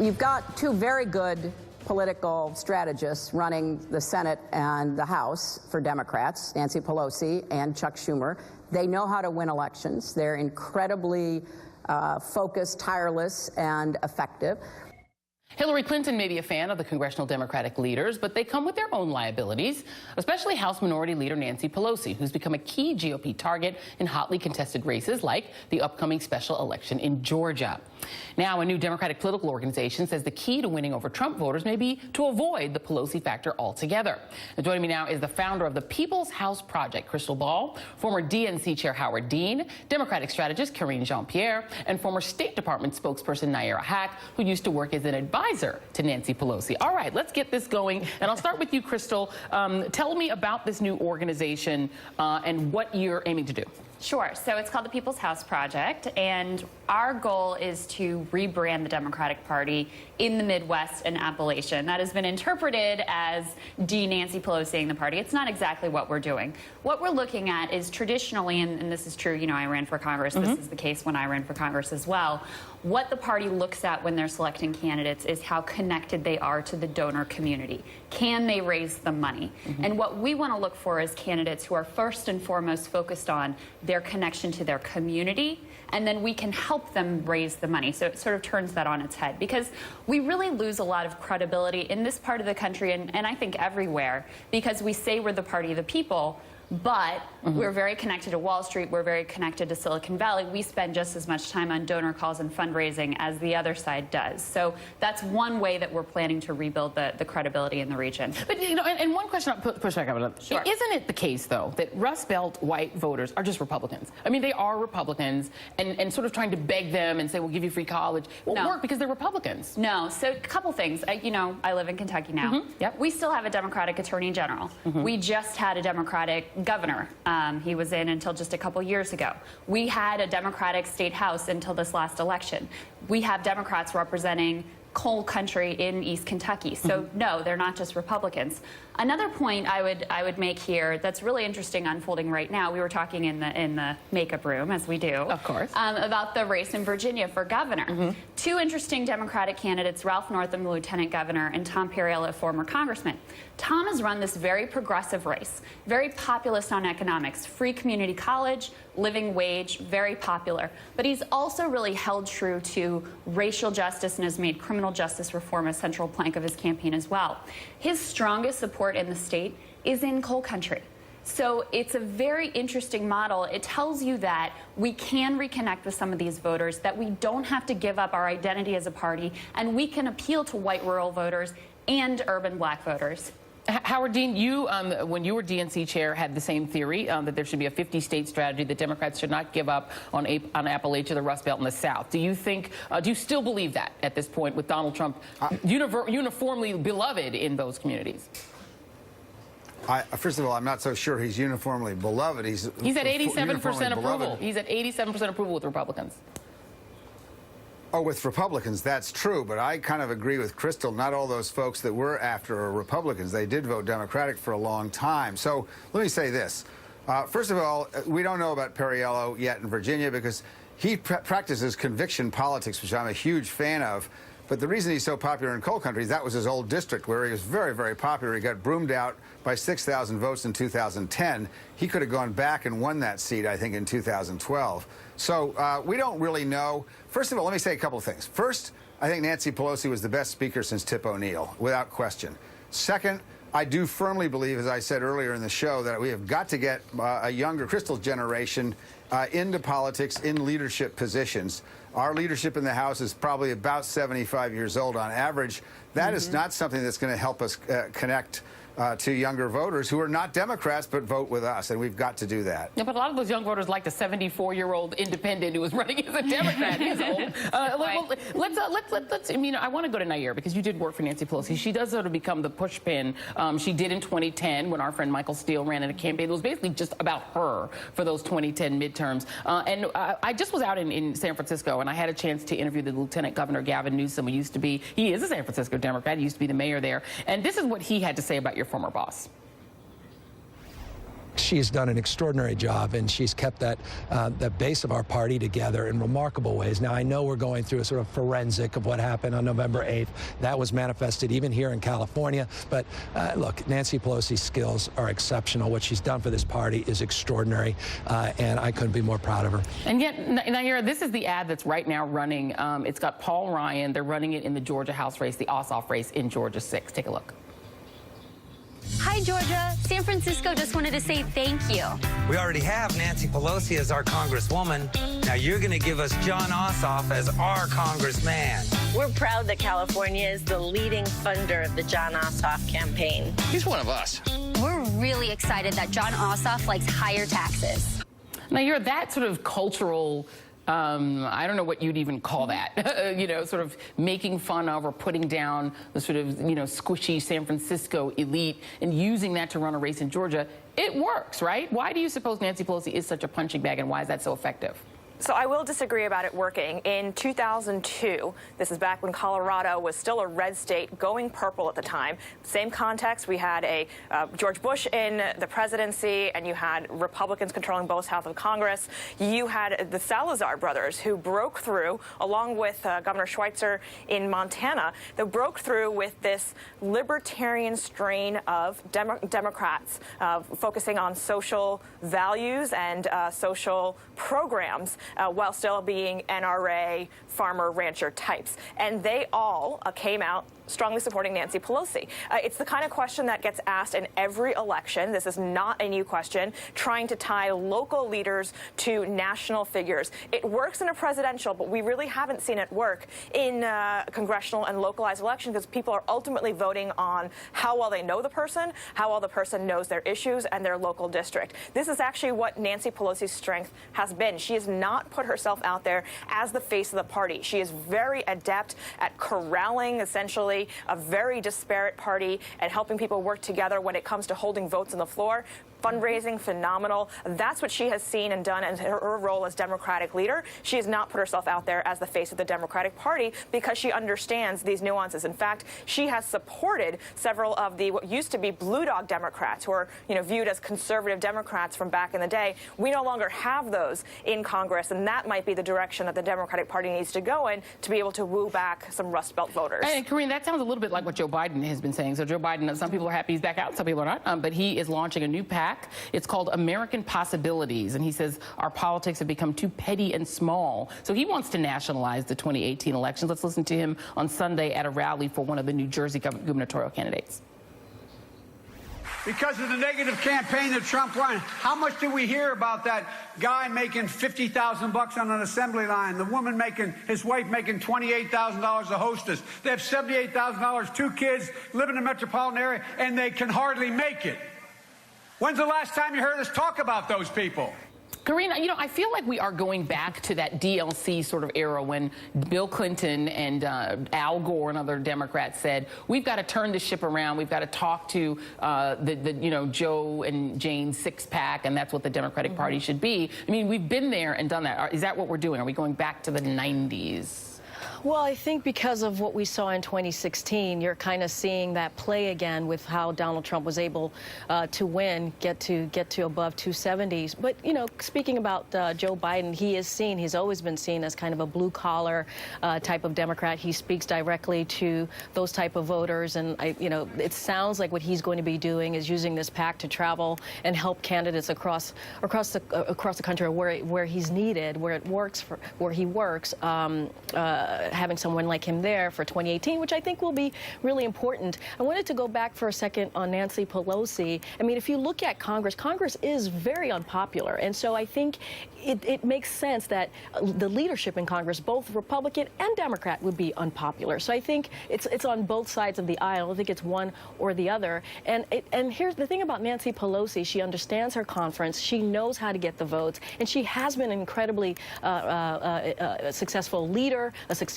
You've got two very good political strategists running the Senate and the House for Democrats, Nancy Pelosi and Chuck Schumer. They know how to win elections. They're incredibly focused, tireless, and effective. Hillary Clinton may be a fan of the congressional Democratic leaders, but they come with their own liabilities, especially House Minority Leader Nancy Pelosi, who's become a key GOP target in hotly contested races like the upcoming special election in Georgia. Now, a new Democratic political organization says the key to winning over Trump voters may be to avoid the Pelosi factor altogether. Now, joining me now is the founder of the People's House Project, Crystal Ball, former DNC Chair Howard Dean, Democratic strategist Karine Jean-Pierre, and former State Department spokesperson Nayyera Haq, who used to work as an advisor to Nancy Pelosi. All right, let's get this going. And I'll start with you, Crystal. Tell me about this new organization and what you're aiming to do. Sure. So it's called the People's House Project, and our goal is to rebrand the Democratic Party in the Midwest and Appalachia. That has been interpreted as de-Nancy Pelosiing the party. It's not exactly what we're doing. What we're looking at is traditionally, and this is true, you know, I ran for Congress. This is the case when I ran for Congress as well. What the party looks at when they're selecting candidates is how connected they are to the donor community. Can they raise the money? And what we want to look for is candidates who are first and foremost focused on their connection to their community, and then we can help them raise the money. So it sort of turns that on its head, because we really lose a lot of credibility in this part of the country, and I think everywhere, because we say we're the party of the people, but we're very connected to Wall Street, we're very connected to Silicon Valley. We spend just as much time on donor calls and fundraising as the other side does. So that's one way that we're planning to rebuild the credibility in the region. But, you know, and one question I'll push back on. Sure. Isn't it the case, though, that Rust Belt white voters are just Republicans? I mean, they are Republicans, and sort of trying to beg them and say, we'll give you free college won't work because they're Republicans. No. So a couple things. You know, I live in Kentucky now. Yep. We still have a Democratic Attorney General. We just had a Democratic governor. He was in until just a couple years ago. We had a Democratic state house until this last election. We have Democrats representing coal country in East Kentucky. So no, they're not just Republicans. Another point I would make here that's really interesting unfolding right now. We were talking in the makeup room, as we do, of course, about the race in Virginia for governor. Two interesting Democratic candidates, Ralph Northam, the lieutenant governor, and Tom Perriello, a former congressman. Tom has run this very progressive race, very populist on economics, free community college, living wage, very popular. But he's also really held true to racial justice and has made criminal justice reform a central plank of his campaign as well. His strongest support in the state is in coal country. So it's a very interesting model. It tells you that we can reconnect with some of these voters, that we don't have to give up our identity as a party, and we can appeal to white rural voters and urban black voters. Howard Dean, you, when you were DNC chair, had the same theory, that there should be a 50-state strategy, that Democrats should not give up on Appalachia, the Rust Belt, and the South. Do you think, do you still believe that at this point with Donald Trump uniformly beloved in those communities? First of all, I'm not so sure he's uniformly beloved. He's at 87% approval. He's at 87% approval with Republicans. Oh, with Republicans, that's true, but I kind of agree with Crystal. Not all those folks that were after are Republicans. They did vote Democratic for a long time. So let me say this. First of all, we don't know about Perriello yet in Virginia because he practices conviction politics, which I'm a huge fan of. But the reason he's so popular in coal country, that was his old district where he was very, very popular. He got broomed out by 6,000 votes in 2010. He could have gone back and won that seat, I think, in 2012. So we don't really know. First of all, let me say a couple of things. First, I think Nancy Pelosi was the best speaker since Tip O'Neill, without question. Second, I do firmly believe, as I said earlier in the show, that we have got to get a younger Crystal generation into politics in leadership positions. Our leadership in the House is probably about 75 years old on average. That is not something that's going to help us connect to younger voters who are not Democrats but vote with us, and we've got to do that. Yeah, but a lot of those young voters like the 74-year-old independent who was running as a Democrat. He's old. Let's. I mean, I want to go to Nayyera because you did work for Nancy Pelosi. She does sort of become the pushpin. She did in 2010 when our friend Michael Steele ran in a campaign. It was basically just about her for those 2010 midterms. And I just was out in San Francisco, and I had a chance to interview the Lieutenant Governor Gavin Newsom, who used to be, he is a San Francisco Democrat. He used to be the mayor there. And this is what he had to say about your former boss. she's done an extraordinary job, and she's kept that base of our party together in remarkable ways. Now, I know we're going through a sort of forensic of what happened on November 8th. That was manifested even here in California. But look, Nancy Pelosi's skills are exceptional. What she's done for this party is extraordinary, and I couldn't be more proud of her. And yet, Nayyera, this is the ad that's right now running. It's got Paul Ryan. They're running it in the Georgia House race, the Ossoff race in Georgia 6. Take a look. Hi, Georgia. San Francisco just wanted to say thank you. We already have Nancy Pelosi as our congresswoman. Now you're going to give us John Ossoff as our congressman. We're proud that California is the leading funder of the John Ossoff campaign. He's one of us. We're really excited that John Ossoff likes higher taxes. Nayyera, that sort of cultural, I don't know what you'd even call that, you know, sort of making fun of or putting down the sort of, you know, squishy San Francisco elite and using that to run a race in Georgia, it works, right? Why do you suppose Nancy Pelosi is such a punching bag, and why is that so effective? So I will disagree about it working. In 2002, this is back when Colorado was still a red state, going purple at the time. Same context, we had a George Bush in the presidency, and you had Republicans controlling both houses of Congress. You had the Salazar brothers, who broke through, along with Governor Schweitzer in Montana, that broke through with this libertarian strain of Democrats, focusing on social values and social programs, while still being NRA, farmer, rancher types. And they all came out strongly supporting Nancy Pelosi. It's the kind of question that gets asked in every election. This is not a new question, trying to tie local leaders to national figures. It works in a presidential, but we really haven't seen it work in congressional and localized elections, because people are ultimately voting on how well they know the person, how well the person knows their issues and their local district. This is actually what Nancy Pelosi's strength has been. She has not put herself out there as the face of the party. She is very adept at corralling, essentially, a very disparate party and helping people work together when it comes to holding votes on the floor. Fundraising, phenomenal. That's what she has seen and done in her role as Democratic leader. She has not put herself out there as the face of the Democratic Party because she understands these nuances. In fact, she has supported several of the what used to be blue dog Democrats, who are, you know, viewed as conservative Democrats from back in the day. We no longer have those in Congress, and that might be the direction that the Democratic Party needs to go in to be able to woo back some Rust Belt voters. And Karine, that sounds a little bit like what Joe Biden has been saying. So Joe Biden, some people are happy he's back out, some people are not, but he is launching a new PAC. It's called American Possibilities, and he says our politics have become too petty and small. So he wants to nationalize the 2018 elections. Let's listen to him on Sunday at a rally for one of the New Jersey gubernatorial candidates. Because of the negative campaign that Trump ran, how much did we hear about that guy making $50,000 on an assembly line, the woman making, his wife making $28,000 a hostess? They have $78,000, 2 kids, live in the metropolitan area, and they can hardly make it. When's the last time you heard us talk about those people? Karine, you know, I feel like we are going back to that DLC sort of era when Bill Clinton and Al Gore and other Democrats said, we've got to turn the ship around. We've got to talk to you know, Joe and Jane's six-pack, and that's what the Democratic Party should be. I mean, we've been there and done that. Is that what we're doing? Are we going back to the 90s? Well, I think because of what we saw in 2016, you're kind of seeing that play again with how Donald Trump was able to win, get to above 270s. But, you know, speaking about Joe Biden, he's always been seen as kind of a blue-collar type of Democrat. He speaks directly to those type of voters, and, you know, it sounds like what he's going to be doing is using this PAC to travel and help candidates across the country where he's needed, where it works, where he works. Having someone like him there for 2018, which I think will be really important. I wanted to go back for a second on Nancy Pelosi. I mean, if you look at Congress is very unpopular. And so I think it makes sense that the leadership in Congress, both Republican and Democrat, would be unpopular. So I think it's on both sides of the aisle. I don't think it's one or the other. And here's the thing about Nancy Pelosi. She understands her conference. She knows how to get the votes. And she has been an incredibly successful leader.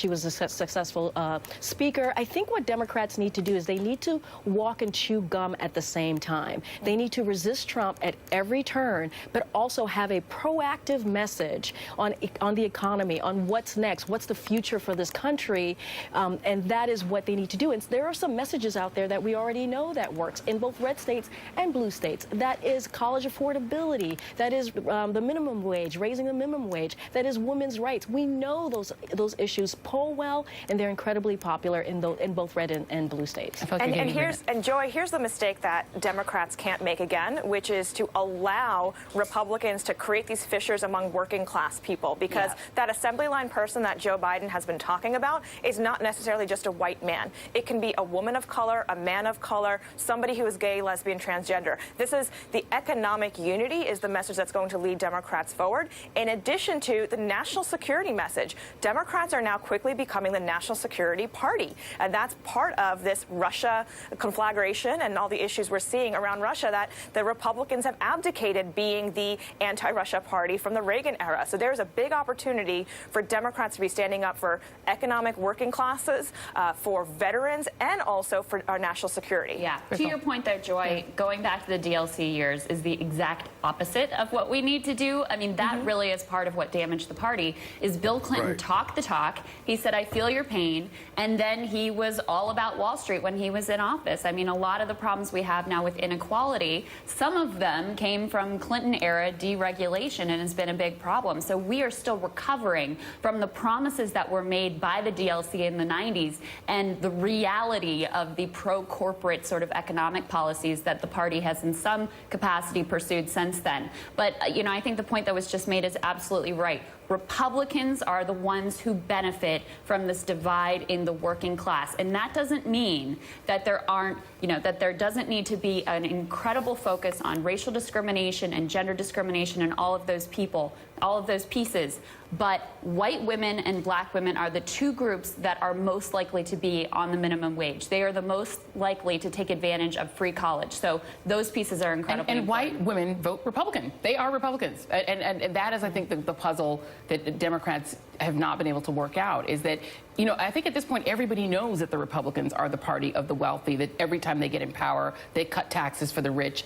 She was a successful speaker. I think what Democrats need to do is they need to walk and chew gum at the same time. They need to resist Trump at every turn, but also have a proactive message on the economy, on what's next, what's the future for this country, and that is what they need to do. And there are some messages out there that we already know that works in both red states and blue states. That is college affordability. That is the minimum wage, raising the minimum wage. That is women's rights. We know those issues poll well, and they're incredibly popular in both red and blue states. And Joy, here's the mistake that Democrats can't make again, which is to allow Republicans to create these fissures among working class people, because that assembly line person that Joe Biden has been talking about is not necessarily just a white man. It can be a woman of color, a man of color, somebody who is gay, lesbian, transgender. This is the economic unity is the message that's going to lead Democrats forward, in addition to the national security message. Democrats are now quickly becoming the national security party, and that's part of this Russia conflagration and all the issues we're seeing around Russia, that the Republicans have abdicated being the anti-Russia party from the Reagan era. So there's a big opportunity for Democrats to be standing up for economic working classes, for veterans, and also for our national security. Yeah. To your point there, Joy, going back to the DLC years is the exact opposite of what we need to do. I mean, that really is part of what damaged the party, is Bill Clinton talked the talk. He said, I feel your pain. And then he was all about Wall Street when he was in office. I mean, a lot of the problems we have now with inequality, some of them came from Clinton-era deregulation and has been a big problem. So we are still recovering from the promises that were made by the DLC in the 90s and the reality of the pro-corporate sort of economic policies that the party has in some capacity pursued since then. But, you know, I think the point that was just made is absolutely right. Republicans are the ones who benefit from this divide in the working class. And that doesn't mean that there aren't, you know, that there doesn't need to be an incredible focus on racial discrimination and gender discrimination and all of those people, all of those pieces. But white women and black women are the two groups that are most likely to be on the minimum wage. They are the most likely to take advantage of free college. So those pieces are incredibly important. White women vote Republican. They are Republicans. And that is, I think, the puzzle that Democrats have not been able to work out, is that, you know, I think at this point everybody knows that the Republicans are the party of the wealthy, that every time they get in power, they cut taxes for the rich.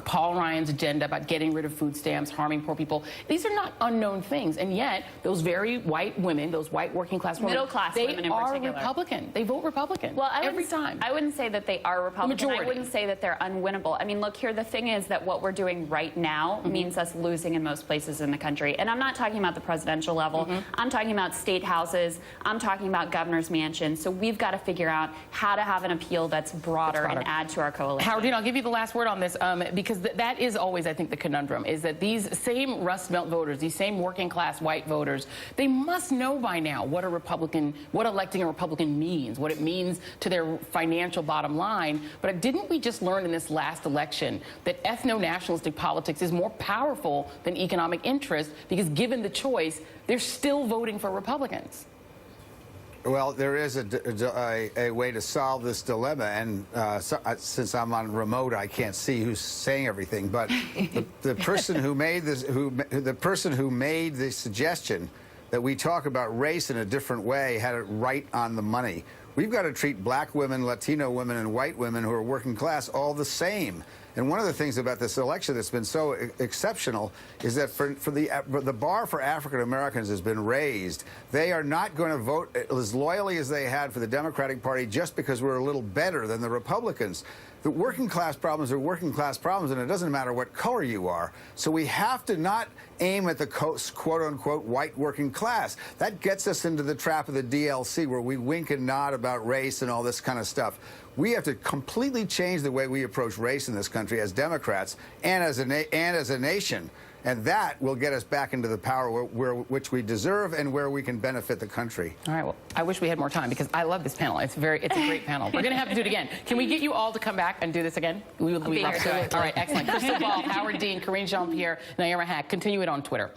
Paul Ryan's agenda about getting rid of food stamps, harming poor people. These are not unknown things. And yet, those very white women, those white working class women, middle-class women in particular, they are Republican. They vote Republican every time. I wouldn't say that they are Republican. Majority. I wouldn't say that they're unwinnable. I mean, look here, the thing is that what we're doing right now means us losing in most places in the country. And I'm not talking about the presidential level. I'm talking about state houses. I'm talking about governor's mansions. So we've got to figure out how to have an appeal that's broader and add to our coalition. Howard Dean, I'll give you the last word on this, because that is always, I think, the conundrum, is that these same Rust Belt voters, these same working class white voters, they must know by now what electing a Republican means, what it means to their financial bottom line. But didn't we just learn in this last election that ethno-nationalistic politics is more powerful than economic interest, because given the choice, they're still voting for Republicans? Well, there is a way to solve this dilemma, and since I'm on remote, I can't see who's saying everything. But the person who made this, the person who made the suggestion that we talk about race in a different way, had it right on the money. We've got to treat black women, Latino women, and white women who are working class all the same. And one of the things about this election that's been so exceptional is that for the bar for African Americans has been raised. They are not going to vote as loyally as they had for the Democratic Party just because we're a little better than the Republicans. The working class problems are working class problems, and it doesn't matter what color you are. So we have to not aim at the quote-unquote white working class. That gets us into the trap of the DLC, where we wink and nod about race and all this kind of stuff. We have to completely change the way we approach race in this country as Democrats and as a nation. And that will get us back into the power which we deserve and where we can benefit the country. All right, well, I wish we had more time, because I love this panel. It's a great panel. We're going to have to do it again. Can we get you all to come back and do this again? We would love to. All right, excellent. Crystal Ball, Howard Dean, Karine Jean-Pierre, Nayyera Haq. Continue it on Twitter.